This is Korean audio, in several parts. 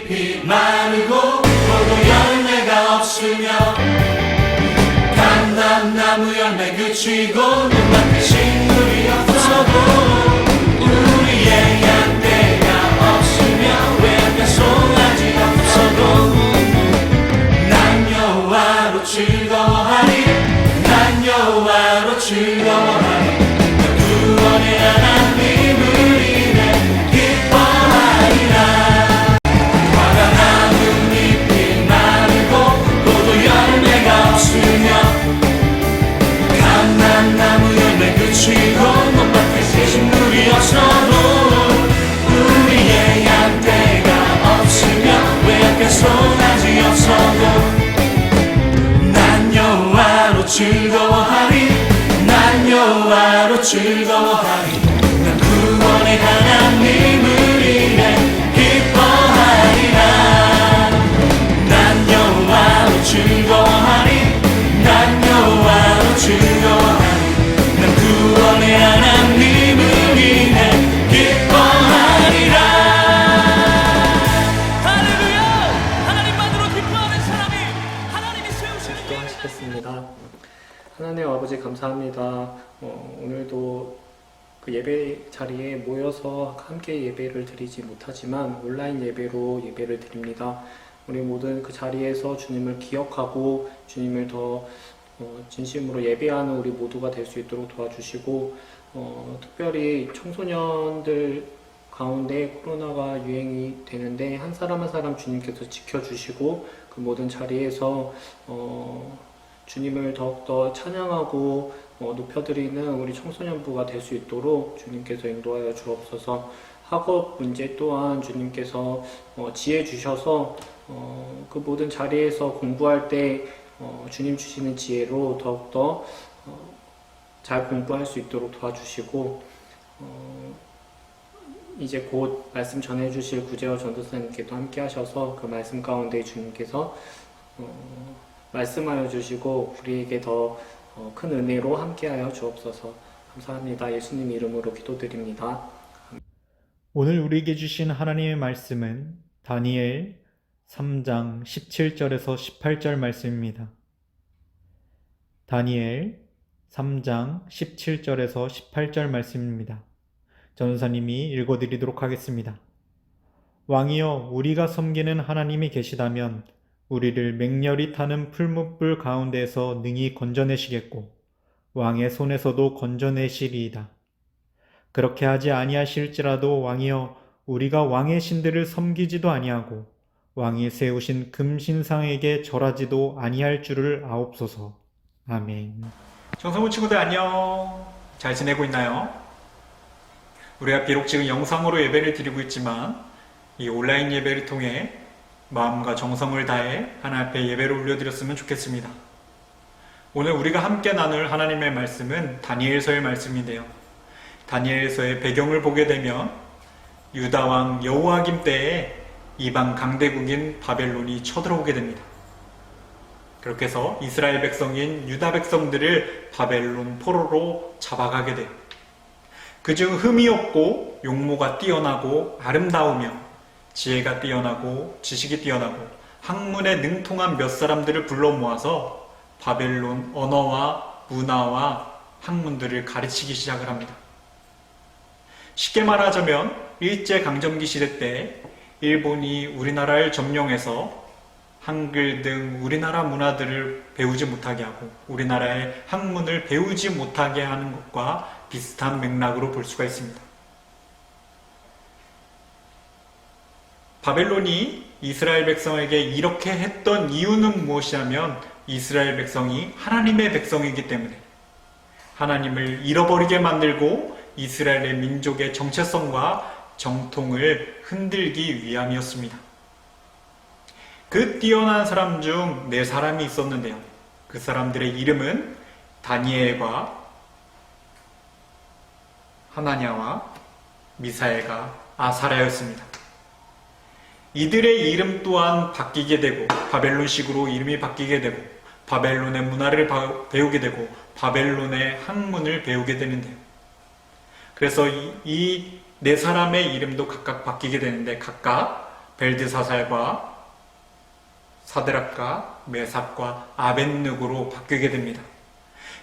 잎이 마르고 포도 열매가 없으며 감람나무 열매 그치고 눈밭에 식물이 없어도 우리의 양떼가 없으며 외양간 송아지 없어도 난 여호와로 즐거워하리 난 여호와로 즐거워하리 구원의 하나님을 인해 기뻐하리라 화가 나는 잎이 마르고 포도 열매가 없으며 감람나무 열매 그치고 논밭에 식물이 없어도 우리의 양떼가 없으며 외양간 송아지 없어도 난 여호와로 즐거워하리 난 여호와로 즐거워하리 난 구원의 하나님을 인해 기뻐하리라 난 여호와로 즐거워하리 난 여호와로 즐거워하리 난 구원의 하나님을 인해 기뻐하리라. 할렐루야! 하나님만으로 기뻐하는 사람이 하나님이 세우시는 기도하시겠습니다. 하나님 아버지 감사합니다. 오늘도 그 예배 자리에 모여서 함께 예배를 드리지 못하지만 온라인 예배로 예배를 드립니다. 우리 모든 그 자리에서 주님을 기억하고 주님을 더 진심으로 예배하는 우리 모두가 될 수 있도록 도와주시고 특별히 청소년들 가운데 코로나가 유행이 되는데 한 사람 한 사람 주님께서 지켜주시고 그 모든 자리에서 주님을 더욱더 찬양하고 높여드리는 우리 청소년부가 될 수 있도록 주님께서 인도하여 주옵소서. 학업 문제 또한 주님께서 지혜 주셔서 그 모든 자리에서 공부할 때 주님 주시는 지혜로 더욱더 잘 공부할 수 있도록 도와주시고 이제 곧 말씀 전해주실 구재호 전도사님께도 함께 하셔서 그 말씀 가운데 주님께서 말씀하여 주시고 우리에게 더 큰 은혜로 함께하여 주옵소서. 감사합니다. 예수님 이름으로 기도드립니다. 오늘 우리에게 주신 하나님의 말씀은 다니엘 3장 17절에서 18절 말씀입니다. 다니엘 3장 17절에서 18절 말씀입니다. 전사님이 읽어드리도록 하겠습니다. 왕이여, 우리가 섬기는 하나님이 계시다면 우리를 맹렬히 타는 풀무불 가운데에서 능히 건져내시겠고 왕의 손에서도 건져내시리이다. 그렇게 하지 아니하실지라도 왕이여, 우리가 왕의 신들을 섬기지도 아니하고 왕이 세우신 금신상에게 절하지도 아니할 줄을 아옵소서. 아멘. 정성우 친구들 안녕. 잘 지내고 있나요? 우리가 비록 지금 영상으로 예배를 드리고 있지만 이 온라인 예배를 통해 마음과 정성을 다해 하나님 앞에 예배를 올려드렸으면 좋겠습니다. 오늘 우리가 함께 나눌 하나님의 말씀은 다니엘서의 말씀인데요. 다니엘서의 배경을 보게 되면 유다왕 여호야김 때에 이방 강대국인 바벨론이 쳐들어오게 됩니다. 그렇게 해서 이스라엘 백성인 유다 백성들을 바벨론 포로로 잡아가게 돼요. 그중 흠이 없고 용모가 뛰어나고 아름다우며 지혜가 뛰어나고 지식이 뛰어나고 학문에 능통한 몇 사람들을 불러 모아서 바벨론 언어와 문화와 학문들을 가르치기 시작을 합니다. 쉽게 말하자면 일제강점기 시대 때 일본이 우리나라를 점령해서 한글 등 우리나라 문화들을 배우지 못하게 하고 우리나라의 학문을 배우지 못하게 하는 것과 비슷한 맥락으로 볼 수가 있습니다. 바벨론이 이스라엘 백성에게 이렇게 했던 이유는 무엇이냐면 이스라엘 백성이 하나님의 백성이기 때문에 하나님을 잃어버리게 만들고 이스라엘의 민족의 정체성과 정통을 흔들기 위함이었습니다. 그 뛰어난 사람 중 4사람이 있었는데요. 그 사람들의 이름은 다니엘과 하나냐와 미사엘과 아사랴였습니다. 이들의 이름 또한 바뀌게 되고 바벨론식으로 이름이 바뀌게 되고 바벨론의 문화를 배우게 되고 바벨론의 학문을 배우게 되는데요. 그래서 이 4사람의 이름도 각각 바뀌게 되는데 각각 벨드사살과 사드락과 메삭과 아벳느고로 바뀌게 됩니다.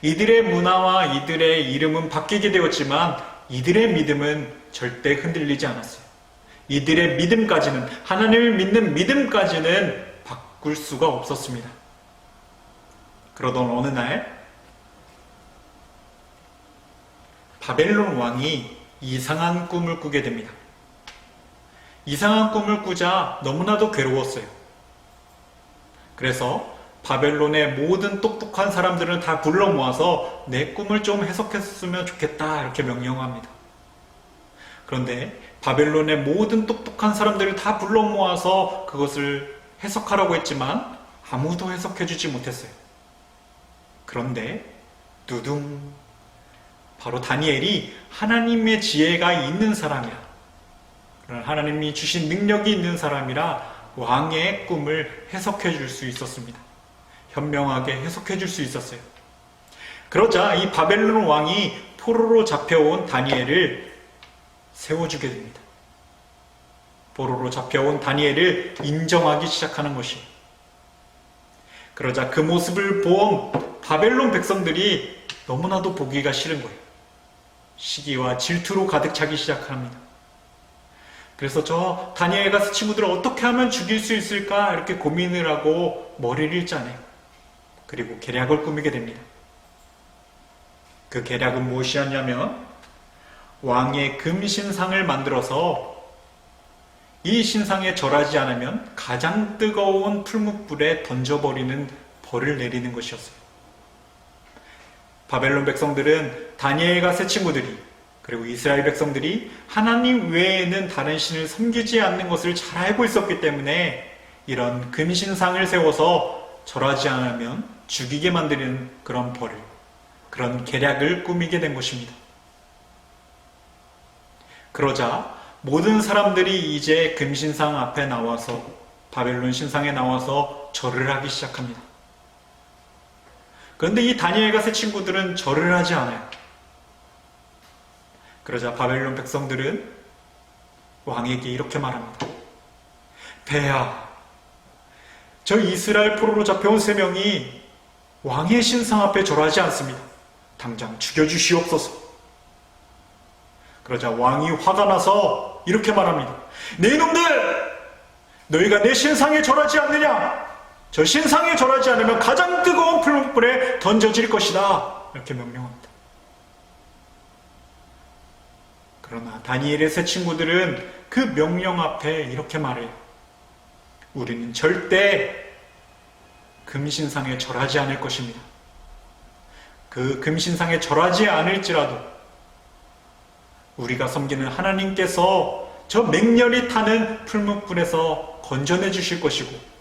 이들의 문화와 이들의 이름은 바뀌게 되었지만 이들의 믿음은 절대 흔들리지 않았어요. 이들의 믿음까지는, 하나님을 믿는 믿음까지는 바꿀 수가 없었습니다. 그러던 어느 날 바벨론 왕이 이상한 꿈을 꾸게 됩니다. 이상한 꿈을 꾸자 너무나도 괴로웠어요. 그래서 바벨론의 모든 똑똑한 사람들은 다 불러 모아서 내 꿈을 좀 해석했으면 좋겠다 이렇게 명령합니다. 그런데 바벨론의 모든 똑똑한 사람들을 다 불러 모아서 그것을 해석하라고 했지만 아무도 해석해주지 못했어요. 그런데 두둥, 바로 다니엘이 하나님의 지혜가 있는 사람이라, 하나님이 주신 능력이 있는 사람이라 왕의 꿈을 해석해 줄 수 있었습니다. 현명하게 해석해 줄 수 있었어요. 그러자 이 바벨론 왕이 포로로 잡혀온 다니엘을 세워주게 됩니다. 포로로 잡혀온 다니엘을 인정하기 시작하는 것이에요. 그러자 그 모습을 본 바벨론 백성들이 너무나도 보기가 싫은 거예요. 시기와 질투로 가득 차기 시작합니다. 그래서 저 다니엘과 그 친구들을 어떻게 하면 죽일 수 있을까 이렇게 고민을 하고 머리를 짜내요. 그리고 계략을 꾸미게 됩니다. 그 계략은 무엇이었냐면 왕의 금신상을 만들어서 이 신상에 절하지 않으면 가장 뜨거운 풀무불에 던져버리는 벌을 내리는 것이었어요. 바벨론 백성들은 다니엘과 세 친구들이, 그리고 이스라엘 백성들이 하나님 외에는 다른 신을 섬기지 않는 것을 잘 알고 있었기 때문에 이런 금신상을 세워서 절하지 않으면 죽이게 만드는 그런 벌을, 그런 계략을 꾸미게 된 것입니다. 그러자 모든 사람들이 이제 금신상 앞에 나와서, 바벨론 신상에 나와서 절을 하기 시작합니다. 그런데 이 다니엘과 세 친구들은 절을 하지 않아요. 그러자 바벨론 백성들은 왕에게 이렇게 말합니다. 폐하, 저 이스라엘 포로로 잡혀온 3명이 왕의 신상 앞에 절하지 않습니다. 당장 죽여주시옵소서. 그러자 왕이 화가 나서 이렇게 말합니다. 네 이놈들! 너희가 내 신상에 절하지 않느냐? 저 신상에 절하지 않으면 가장 뜨거운 풀무불에 던져질 것이다. 이렇게 명령합니다. 그러나 다니엘의 세 친구들은 그 명령 앞에 이렇게 말해요. 우리는 절대 금신상에 절하지 않을 것입니다. 그 금신상에 절하지 않을지라도 우리가 섬기는 하나님께서 저 맹렬히 타는 풀무불에서 건져내 주실 것이고,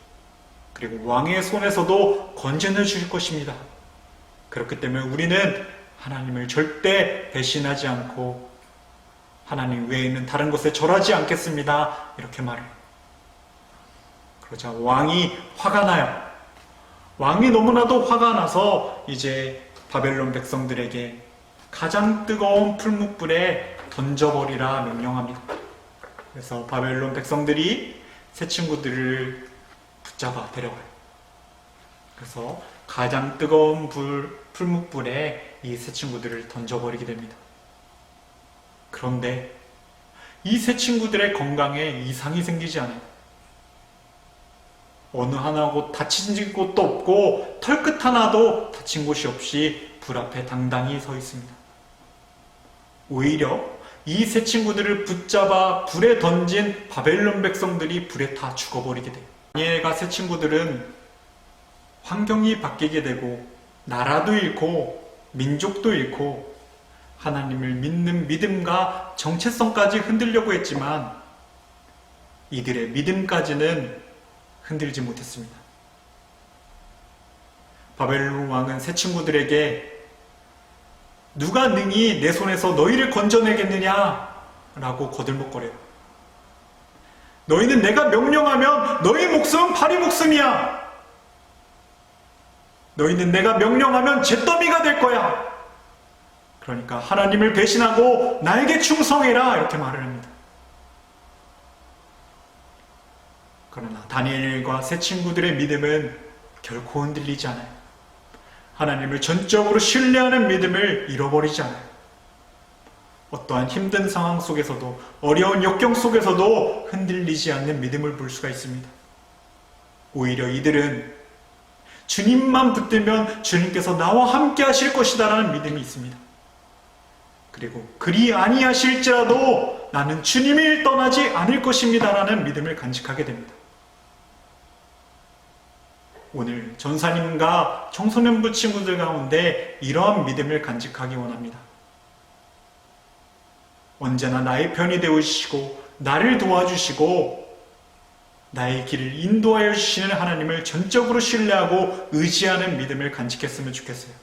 그리고 왕의 손에서도 건져내 주실 것입니다. 그렇기 때문에 우리는 하나님을 절대 배신하지 않고 하나님 외에는 다른 곳에 절하지 않겠습니다. 이렇게 말해요. 그러자 왕이 화가 나요. 왕이 너무나도 화가 나서 이제 바벨론 백성들에게 가장 뜨거운 풀무불에 던져버리라 명령합니다. 그래서 바벨론 백성들이 세 친구들을 붙잡아 데려가요. 그래서 가장 뜨거운 풀무불에 이 세 친구들을 던져버리게 됩니다. 그런데 이 세 친구들의 건강에 이상이 생기지 않아요. 어느 하나고 다친 곳도 없고 털끝 하나도 다친 곳이 없이 불 앞에 당당히 서 있습니다. 오히려 이 세 친구들을 붙잡아 불에 던진 바벨론 백성들이 불에 다 죽어버리게 돼요. 다니엘과 세 친구들은 환경이 바뀌게 되고 나라도 잃고 민족도 잃고 하나님을 믿는 믿음과 정체성까지 흔들려고 했지만 이들의 믿음까지는 흔들지 못했습니다. 바벨론 왕은 새 친구들에게 누가 능히 내 손에서 너희를 건져내겠느냐 라고 거들먹거려요. 너희는 내가 명령하면 너희 목숨은 파리 목숨이야. 너희는 내가 명령하면 잿더미가 될 거야. 그러니까 하나님을 배신하고 나에게 충성해라 이렇게 말을 합니다. 그러나 다니엘과 세 친구들의 믿음은 결코 흔들리지 않아요. 하나님을 전적으로 신뢰하는 믿음을 잃어버리지 않아요. 어떠한 힘든 상황 속에서도, 어려운 역경 속에서도 흔들리지 않는 믿음을 볼 수가 있습니다. 오히려 이들은 주님만 붙들면 주님께서 나와 함께 하실 것이다라는 믿음이 있습니다. 그리고 그리 아니하실지라도 나는 주님을 떠나지 않을 것입니다라는 믿음을 간직하게 됩니다. 오늘 전사님과 청소년부 친구들 가운데 이러한 믿음을 간직하기 원합니다. 언제나 나의 편이 되어주시고 나를 도와주시고 나의 길을 인도하여 주시는 하나님을 전적으로 신뢰하고 의지하는 믿음을 간직했으면 좋겠어요.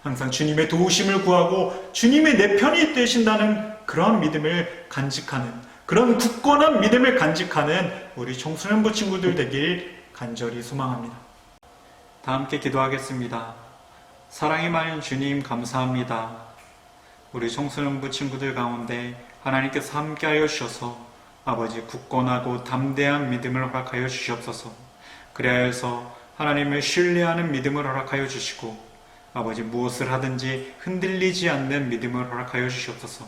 항상 주님의 도우심을 구하고 주님의 내 편이 되신다는 그러한 믿음을 간직하는, 그런 굳건한 믿음을 간직하는 우리 청소년부 친구들 되길 간절히 소망합니다. 다 함께 기도하겠습니다. 사랑이 많은 주님 감사합니다. 우리 청소년부 친구들 가운데 하나님께서 함께하여 주셔서 아버지 굳건하고 담대한 믿음을 허락하여 주시옵소서. 그리하여서 하나님을 신뢰하는 믿음을 허락하여 주시고 아버지 무엇을 하든지 흔들리지 않는 믿음을 허락하여 주시옵소서.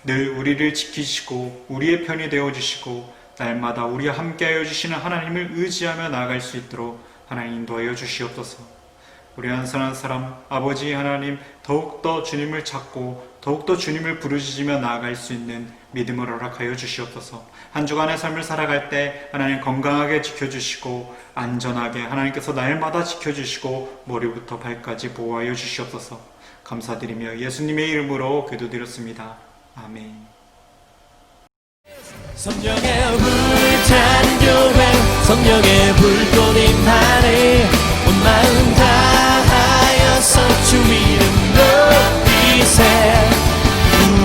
늘 우리를 지키시고 우리의 편이 되어주시고 날마다 우리와 함께하여 주시는 하나님을 의지하며 나아갈 수 있도록 하나님 인도하여 주시옵소서. 우리 한 사람 한 사람 아버지 하나님 더욱더 주님을 찾고 더욱더 주님을 부르짖으며 나아갈 수 있는 믿음을 허락하여 주시옵소서. 한 주간의 삶을 살아갈 때 하나님 건강하게 지켜주시고 안전하게 하나님께서 날마다 지켜주시고 머리부터 발까지 보호하여 주시옵소서. 감사드리며 예수님의 이름으로 기도드렸습니다. 아멘. 성령의 불타는 교회, 성령의 불꽃인 하늘, 온 마음 다하여서 주 이름 높이세.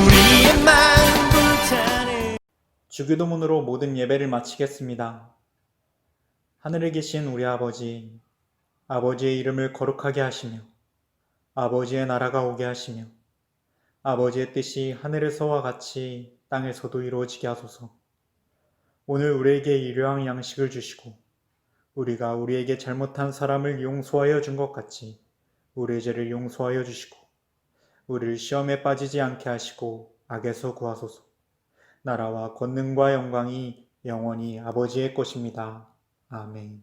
우리의 마음 불타는 주기도문으로 모든 예배를 마치겠습니다. 하늘에 계신 우리 아버지, 아버지의 이름을 거룩하게 하시며 아버지의 나라가 오게 하시며 아버지의 뜻이 하늘에서와 같이 땅에서도 이루어지게 하소서. 오늘 우리에게 일용할 양식을 주시고 우리가 우리에게 잘못한 사람을 용서하여 준 것 같이 우리의 죄를 용서하여 주시고 우리를 시험에 빠지지 않게 하시고 악에서 구하소서. 나라와 권능과 영광이 영원히 아버지의 것입니다. 아멘.